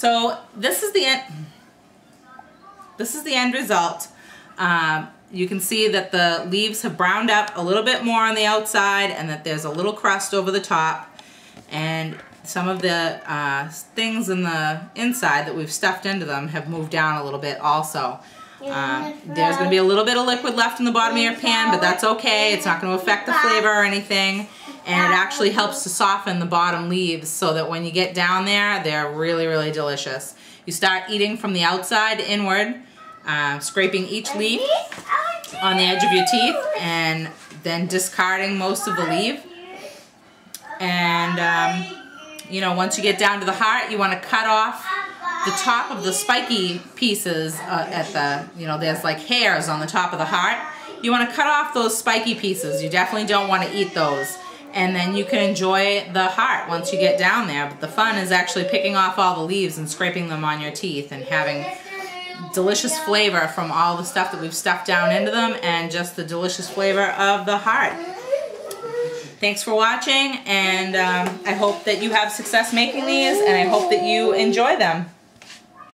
So this is the end result. You can see that the leaves have browned up a little bit more on the outside and that there's a little crust over the top. And some of the things in the inside that we've stuffed into them have moved down a little bit also. There's going to be a little bit of liquid left in the bottom of your pan, but that's okay. It's not going to affect the flavor or anything. And it actually helps to soften the bottom leaves so that when you get down there, they're really, really delicious. You start eating from the outside inward, scraping each leaf on the edge of your teeth and then discarding most of the leaf. And you know, once you get down to the heart, you want to cut off the top of the spiky pieces at the, you know, there's like hairs on the top of the heart. You want to cut off those spiky pieces. You definitely don't want to eat those. And then you can enjoy the heart once you get down there. But the fun is actually picking off all the leaves and scraping them on your teeth and having delicious flavor from all the stuff that we've stuffed down into them and just the delicious flavor of the heart. Thanks for watching, and I hope that you have success making these, and I hope that you enjoy them.